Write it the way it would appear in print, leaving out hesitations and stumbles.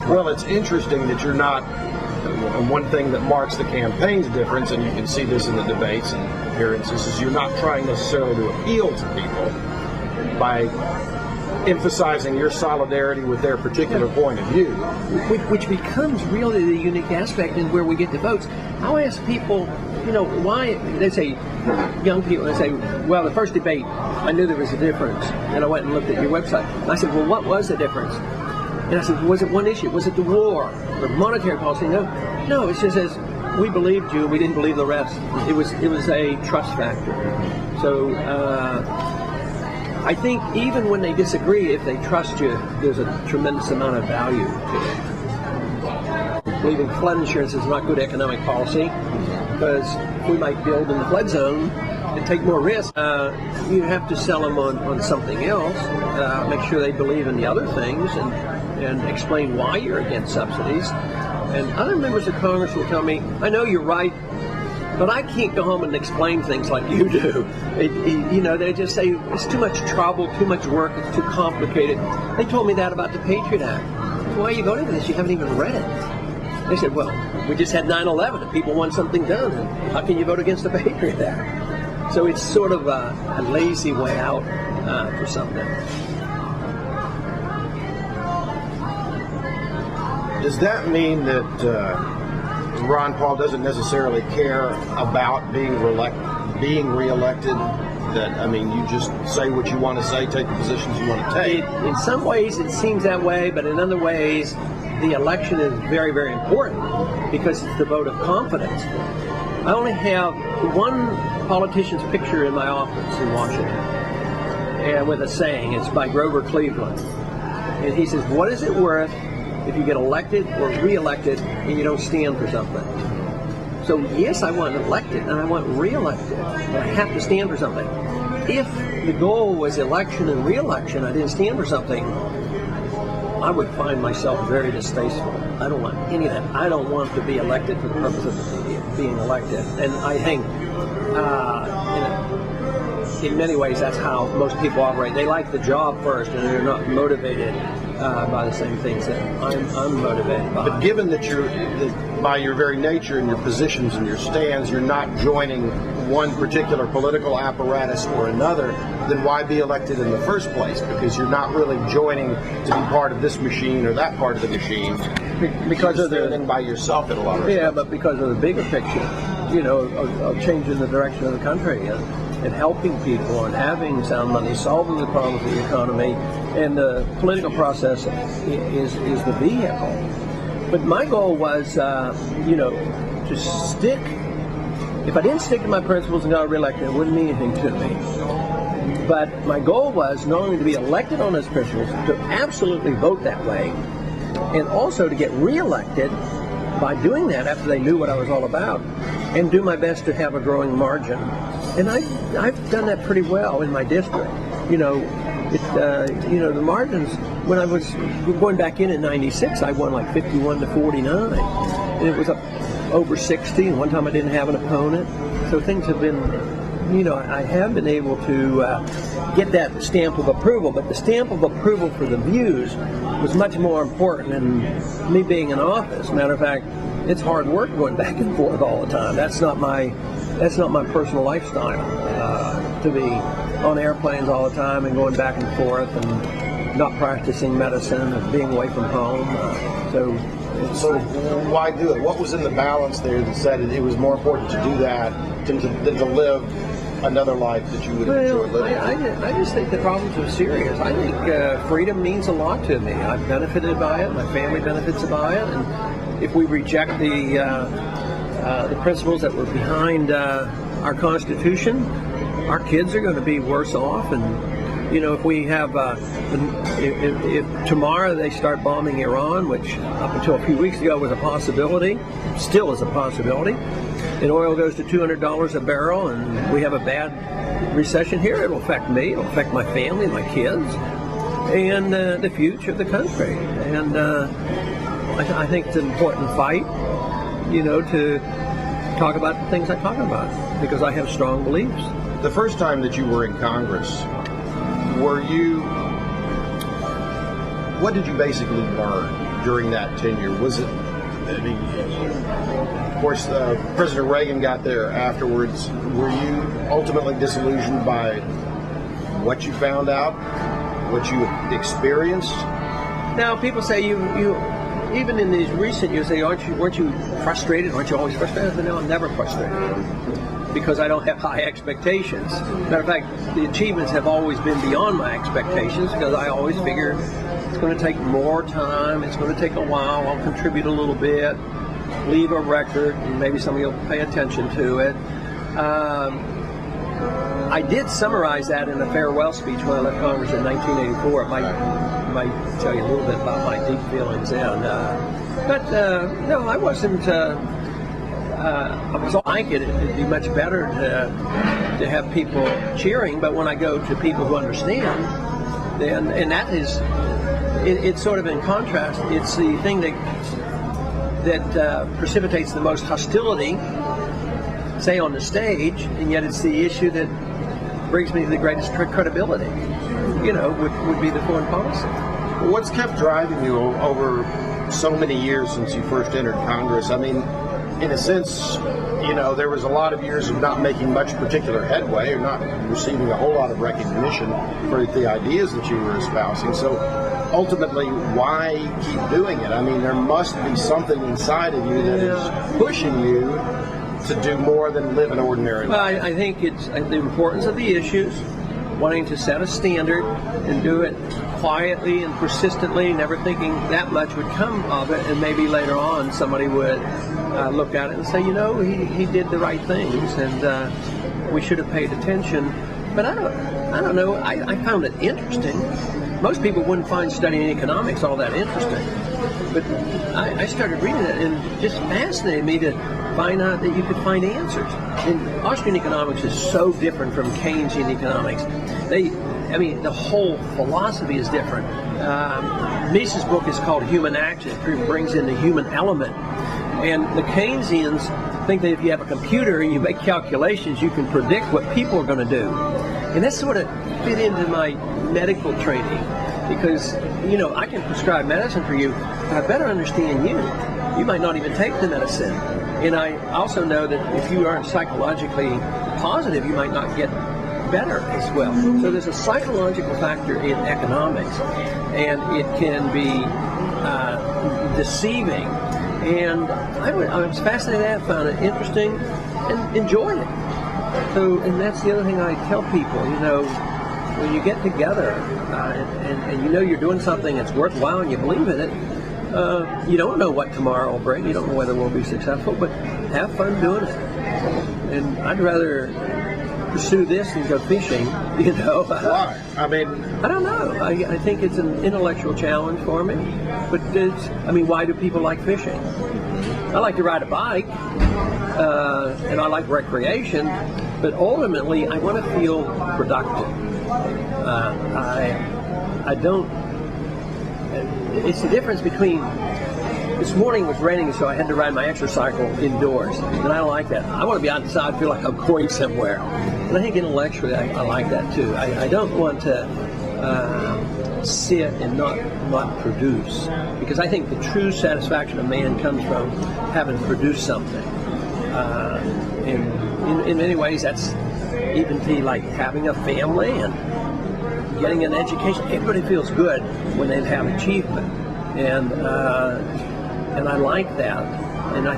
Well, it's interesting that you're not, and one thing that marks the campaign's difference, and you can see this in the debates and appearances, is you're not trying necessarily to appeal to people by emphasizing your solidarity with their particular point of view. Which becomes really the unique aspect in where we get the votes. I'll ask people, why, they say, young people, they say, well, the first debate, I knew there was a difference, and I went and looked at your website. And I said, well, what was the difference? And I said, was it one issue? Was it the war, the monetary policy? No, it just says, we believed you, we didn't believe the rest. It was a trust factor. So, I think even when they disagree, if they trust you, there's a tremendous amount of value to it. Believing flood insurance is not good economic policy because we might build in the flood zone and take more risk. You have to sell them on something else, make sure they believe in the other things, and explain why you're against subsidies. And other members of Congress will tell me, I know you're right, but I can't go home and explain things like you do. They just say it's too much trouble, too much work, it's too complicated. They told me that about the Patriot Act. Why are you voting for this? You haven't even read it. They said, well, we just had 9/11 and people want something done. How can you vote against the Patriot Act? So it's sort of a lazy way out for something. Does that mean that Ron Paul doesn't necessarily care about being reelected? That, you just say what you want to say, take the positions you want to take? In some ways it seems that way, but in other ways the election is very, very important because it's the vote of confidence. I only have one politician's picture in my office in Washington, and with a saying. It's by Grover Cleveland. And he says, what is it worth if you get elected or re-elected and you don't stand for something? So yes, I want elected and I want re-elected, but I have to stand for something. If the goal was election and re-election, I didn't stand for something, I would find myself very distasteful. I don't want any of that. I don't want to be elected for the purpose of being elected. And I think in many ways that's how most people operate. They like the job first and they're not motivated by the same things that I'm motivated by. But given that by your very nature and your positions and your stands, you're not joining one particular political apparatus or another, then why be elected in the first place? Because you're not really joining to be part of this machine or that part of the machine. Because you're standing by yourself in a lot of respects. Yeah, but because of the bigger picture, of changing the direction of the country and helping people and having sound money, solving the problems of the economy, and the political process is the vehicle. But my goal was, to stick. If I didn't stick to my principles and got reelected, it wouldn't mean anything to me. But my goal was not only to be elected on those principles, to absolutely vote that way, and also to get reelected by doing that after they knew what I was all about, and do my best to have a growing margin. And I've done that pretty well in my district. The margins, when I was going back in '96, I won like 51 to 49, and it was up over 60. And one time I didn't have an opponent. So things have been, I have been able to get that stamp of approval. But the stamp of approval for the views was much more important than me being in office. Matter of fact, it's hard work going back and forth all the time. That's not my personal lifestyle, to be on airplanes all the time and going back and forth and not practicing medicine and being away from home. So why do it? What was in the balance there that said it was more important to do that than to live another life that you would enjoy living? I just think the problems are serious. I think freedom means a lot to me. I've benefited by it. My family benefits by it. And if we reject the principles that were behind our Constitution, our kids are going to be worse off. And if we have, if tomorrow they start bombing Iran, which up until a few weeks ago was a possibility, still is a possibility, and oil goes to $200 a barrel, and we have a bad recession here, it'll affect me, it'll affect my family, my kids, and the future of the country. And I think it's an important fight, to talk about the things I talk about, because I have strong beliefs. The first time that you were in Congress, what did you basically learn during that tenure? Was it, I mean, of course, President Reagan got there afterwards. Were you ultimately disillusioned by what you found out, what you experienced? Now, people say you even in these recent years, say, weren't you frustrated? Aren't you always frustrated? But no, I'm never frustrated because I don't have high expectations. Matter of fact, the achievements have always been beyond my expectations because I always figure it's going to take more time, it's going to take a while, I'll contribute a little bit, leave a record, and maybe somebody will pay attention to it. I did summarize that in a farewell speech when I left Congress in 1984. It might tell you a little bit about my deep feelings then. But no, I wasn't. I was like it'd be much better to have people cheering. But when I go to people who understand, then and that is, it's sort of in contrast. It's the thing that precipitates the most hostility, say on the stage, and yet it's the issue that brings me to the greatest credibility, would be the foreign policy. What's kept driving you over so many years since you first entered Congress? I mean, in a sense, there was a lot of years of not making much particular headway or not receiving a whole lot of recognition for the ideas that you were espousing. So ultimately, why keep doing it? I mean, there must be something inside of you that is pushing you to do more than live an ordinary life. Well, I think it's the importance of the issues, wanting to set a standard and do it quietly and persistently, never thinking that much would come of it, and maybe later on somebody would look at it and say, he did the right things, and we should have paid attention. But I don't know. I found it interesting. Most people wouldn't find studying economics all that interesting, but I started reading it, and it just fascinated me to find out that you could find answers. And Austrian economics is so different from Keynesian economics. The whole philosophy is different. Mises' book is called Human Action. It brings in the human element. And the Keynesians think that if you have a computer and you make calculations, you can predict what people are going to do. And that sort of fit into my medical training because, I can prescribe medicine for you, but I better understand you. You might not even take the medicine. And I also know that if you aren't psychologically positive, you might not get better as well. So there's a psychological factor in economics, and it can be deceiving. And I was fascinated with that, found it interesting, and enjoyed it. So, and that's the other thing I tell people, when you get together and you're doing something that's worthwhile and you believe in it, you don't know what tomorrow will bring. You don't know whether we'll be successful, but have fun doing it. And I'd rather pursue this than go fishing, Why? I mean, I don't know. I think it's an intellectual challenge for me. But why do people like fishing? I like to ride a bike, and I like recreation, but ultimately I want to feel productive. I don't. It's the difference between. This morning it was raining, so I had to ride my exercycle indoors, and I like that. I want to be outside, feel like I'm going somewhere. And I think intellectually I like that too. I don't want to sit and not produce, because I think the true satisfaction of man comes from having produced something. In many ways, that's even to like having a family and getting an education. Everybody feels good when they have achievement, and I like that. And I